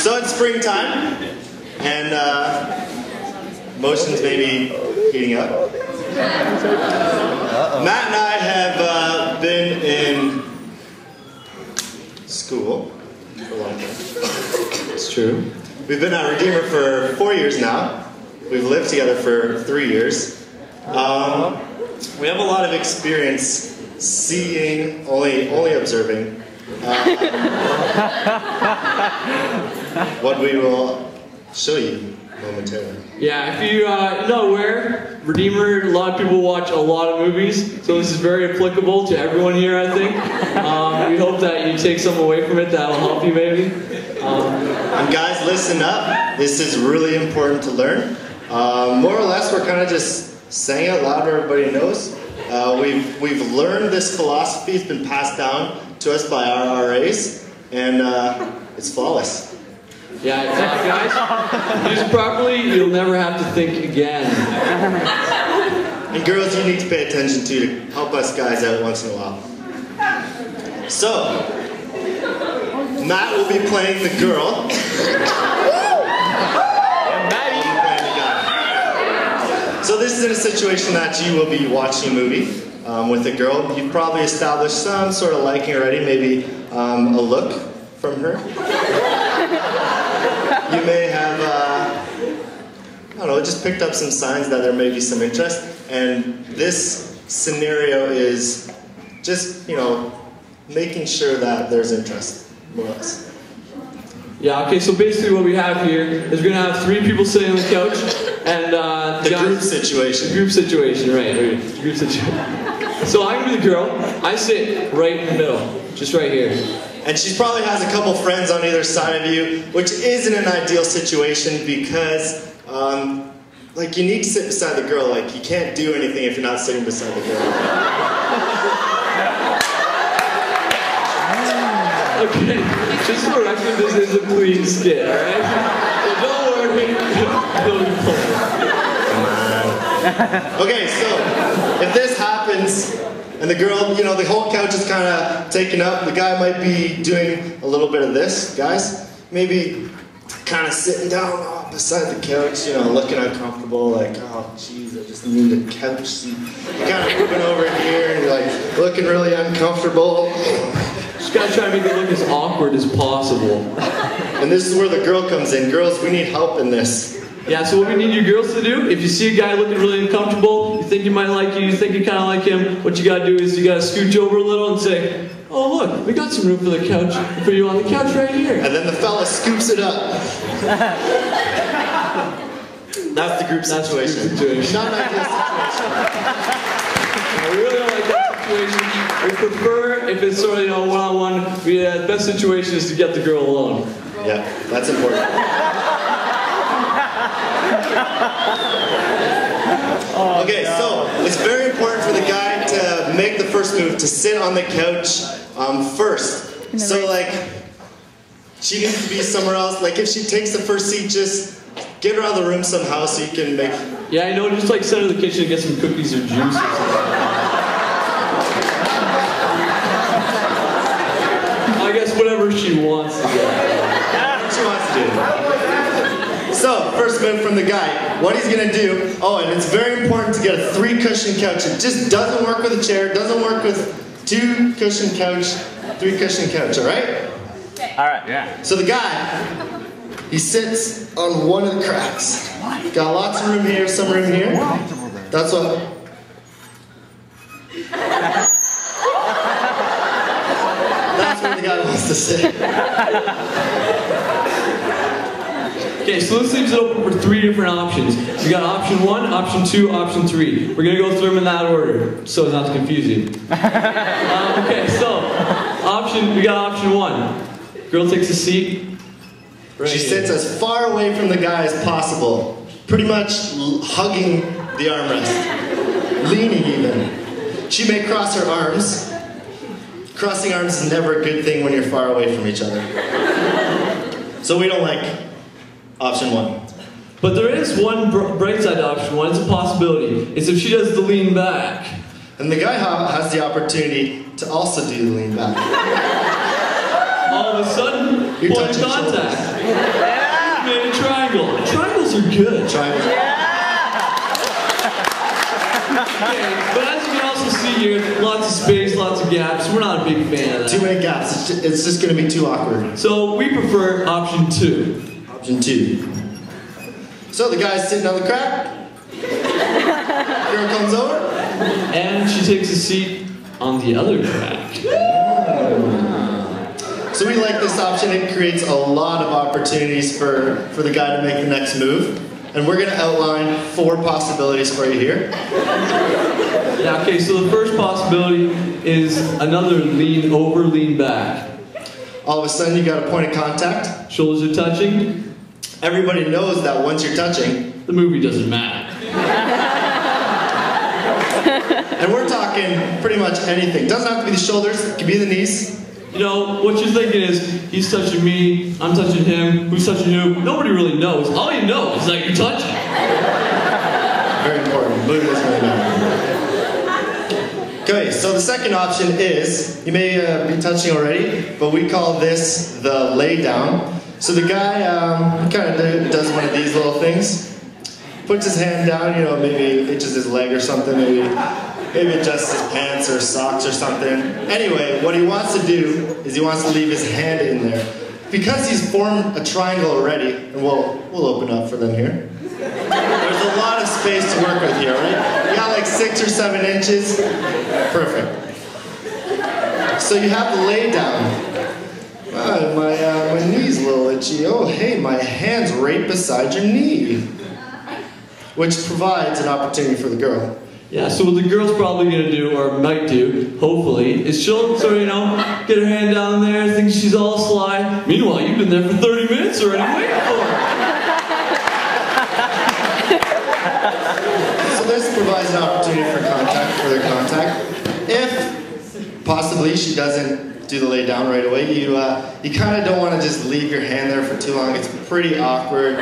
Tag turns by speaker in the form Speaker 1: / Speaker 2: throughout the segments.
Speaker 1: So it's springtime, and motions may be heating up. Matt and I have been in school for a long time.
Speaker 2: It's true.
Speaker 1: We've been at Redeemer for 4 years now. We've lived together for 3 years. We have a lot of experience seeing, only observing, what we will show you momentarily.
Speaker 2: Yeah, if you're not aware, Redeemer, a lot of people watch a lot of movies, so this is very applicable to everyone here, I think. We hope that you take some away from it that'll help you, maybe.
Speaker 1: And guys, listen up. This is really important to learn. More or less, we're kind of just saying it loud where everybody knows. We've learned this philosophy. It's been passed down to us by our RAs, and it's flawless.
Speaker 2: Yeah, guys, used properly, you'll never have to think again.
Speaker 1: And girls, you need to pay attention to help us guys out once in a while. So, Matt will be playing the girl. So this is in a situation that you will be watching a movie with a girl. You've probably established some sort of liking already, maybe a look from her. You may have, I don't know, just picked up some signs that there may be some interest. And this scenario is just, you know, making sure that there's interest, more or less.
Speaker 2: Yeah, okay, so basically what we have here is we're going to have 3 people sitting on the couch, and
Speaker 1: the group situation.
Speaker 2: Group situation, right, group situation. So I'm going to be the girl, I sit right in the middle, just right here.
Speaker 1: And she probably has a couple friends on either side of you, which isn't an ideal situation because, like, you need to sit beside the girl. Like, you can't do anything if you're not sitting beside the girl.
Speaker 2: Okay, just for the record, this is a clean skit, alright? So don't worry, don't be pulled.
Speaker 1: Okay, so if this happens, and the girl, you know, the whole couch is kind of taken up, the guy might be doing a little bit of this, guys. Maybe kind of sitting down beside the couch, you know, looking uncomfortable, like, oh, jeez, I just need a couch seat. You're kind of moving over here, and you're like, looking really uncomfortable.
Speaker 2: Just gotta try to make it look as awkward as possible.
Speaker 1: And this is where the girl comes in. Girls, we need help in this.
Speaker 2: Yeah, so what we need you girls to do, if you see a guy looking really uncomfortable, you think he might like you think you kind of like him, what you gotta do is you gotta scooch over a little and say, oh look, we got some room for the couch, for you on the couch right here.
Speaker 1: And then the fella scoops it up. That's the group situation.
Speaker 2: Not an ideal situation. I really don't like that situation. We prefer, if it's sort of, you know, one-on-one, the best situation is to get the girl alone.
Speaker 1: Yeah, that's important. Okay, so it's very important for the guy to make the first move, to sit on the couch first. So, like, she needs to be somewhere else. Like, if she takes the first seat, just get her out of the room somehow so you can make...
Speaker 2: Yeah, I know, just like sit in the kitchen and get some cookies or juice or something. I guess whatever she wants to do.
Speaker 1: Whatever she wants to do. So, first move from the guy. What he's going to do, oh, and it's very important to get a 3-cushion couch. It just doesn't work with a chair, it doesn't work with 2-cushion couch, 3-cushion couch, alright?
Speaker 3: Okay. Alright, yeah.
Speaker 1: So the guy, he sits on one of the cracks. Got lots of room here, some room here. That's what... That's where the guy wants to sit.
Speaker 2: Okay, so this leaves it open for 3 different options. We got option 1, option 2, option 3. We're gonna go through them in that order, so it's not to confuse you. Okay, so we got option 1. Girl takes a seat. Right
Speaker 1: she sits as far away from the guy as possible, pretty much hugging the armrest, leaning even. She may cross her arms. Crossing arms is never a good thing when you're far away from each other. So we don't like option 1.
Speaker 2: But there is one bright side to option 1. It's a possibility. It's if she does the lean back.
Speaker 1: And the guy has the opportunity to also do the lean back.
Speaker 2: All of a sudden,
Speaker 1: You're
Speaker 2: point of
Speaker 1: touching
Speaker 2: contact.
Speaker 1: shoulders.
Speaker 3: Yeah.
Speaker 2: Made a triangle. Triangles are good.
Speaker 1: Triangle.
Speaker 2: Okay, but as you can also see here, lots of space, lots of gaps. We're not a big fan of that.
Speaker 1: Too many gaps. It's just going to be too awkward.
Speaker 2: So we prefer option 2.
Speaker 1: Option 2. So the guy's sitting on the crack. Girl comes over.
Speaker 2: And she takes a seat on the other crack.
Speaker 1: So we like this option. It creates a lot of opportunities for the guy to make the next move. And we're going to outline 4 possibilities for you here.
Speaker 2: Yeah, okay, so the first possibility is another lean over, lean back.
Speaker 1: All of a sudden you got a point of contact.
Speaker 2: Shoulders are touching.
Speaker 1: Everybody knows that once you're touching,
Speaker 2: The movie doesn't matter.
Speaker 1: and we're talking pretty much anything. Doesn't have to be the shoulders, it can be the knees.
Speaker 2: You know, what you're thinking is, he's touching me, I'm touching him, who's touching who? Nobody really knows. All you know is that you're touching.
Speaker 1: Very important. Movie doesn't really matter. Okay, so the second option is, you may be touching already, but we call this the lay down. So the guy kind of does one of these little things. Puts his hand down, you know, maybe itches his leg or something, maybe adjusts his pants or socks or something. Anyway, what he wants to do is he wants to leave his hand in there. Because he's formed a triangle already, and we'll open up for them here. There's a lot of space to work with here, right? You got like 6 or 7 inches. Perfect. So you have the lay down. My knee's a little itchy. Oh, hey, my hand's right beside your knee. Which provides an opportunity for the girl.
Speaker 2: Yeah, so what the girl's probably gonna do, or might do, hopefully, is she'll sort of, you know, get her hand down there, think she's all sly. Meanwhile, you've been there for 30 minutes already waiting for her.
Speaker 1: So this provides an opportunity for further contact. If possibly she doesn't do the lay down right away, you kind of don't want to just leave your hand there for too long. It's pretty awkward.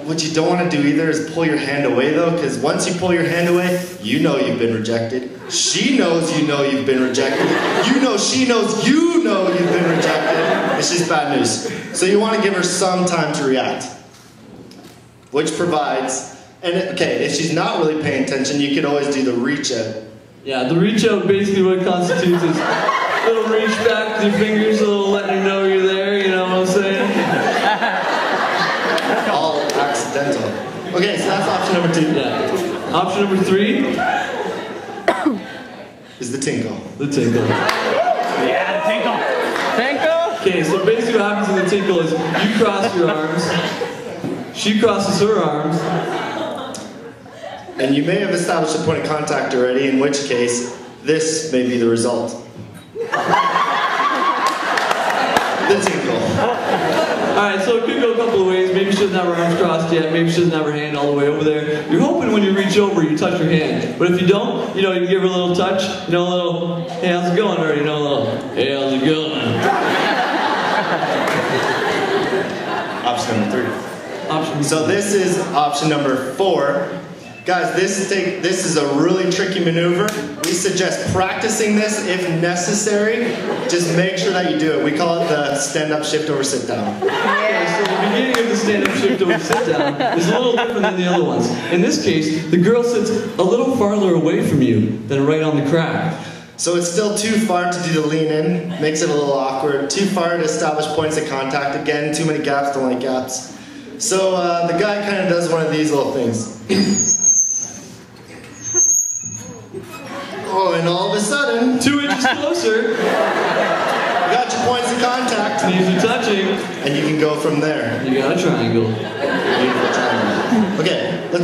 Speaker 1: What you don't want to do either is pull your hand away though, because once you pull your hand away, you know you've been rejected. She knows you know you've been rejected. You know she knows you know you've been rejected. It's just bad news. So you want to give her some time to react. Which provides, and okay, if she's not really paying attention, you could always do the reach out.
Speaker 2: Yeah, the reach out basically what it constitutes is a little reach back with your fingers, a little letting her know you're there, you know what I'm saying?
Speaker 1: All accidental. Okay, so that's option number 2.
Speaker 2: Yeah. Option number 3
Speaker 1: is the tinkle.
Speaker 2: The tinkle.
Speaker 3: Yeah, tinkle. Tinkle.
Speaker 2: Okay, so basically what happens in the tinkle is you cross your arms, she crosses her arms,
Speaker 1: and you may have established a point of contact already, in which case, this may be the result. The tinkle.
Speaker 2: Alright, so it could go a couple of ways. Maybe she doesn't have her arms crossed yet, maybe she doesn't have her hand all the way over there. You're hoping when you reach over, you touch her hand. But if you don't, you know, you can give her a little touch, you know, a little, hey, how's it going? Or, you know, a little, hey, how's it going?
Speaker 1: Option number 3. So this is option number 4. Guys, this is a really tricky maneuver. We suggest practicing this if necessary. Just make sure that you do it. We call it the stand-up shift over sit-down.
Speaker 2: Okay, so the beginning of the stand-up shift over sit-down is a little different than the other ones. In this case, the girl sits a little farther away from you than right on the crack.
Speaker 1: So it's still too far to do the lean in, makes it a little awkward. Too far to establish points of contact. Again, too many gaps, don't like gaps. So the guy kind of does one of these little things. Oh, and all of a sudden,
Speaker 2: 2 inches closer,
Speaker 1: you got your points of contact.
Speaker 2: knees are touching,
Speaker 1: And you can go from there.
Speaker 2: you got a triangle.
Speaker 1: Beautiful triangle. Okay, let's talk.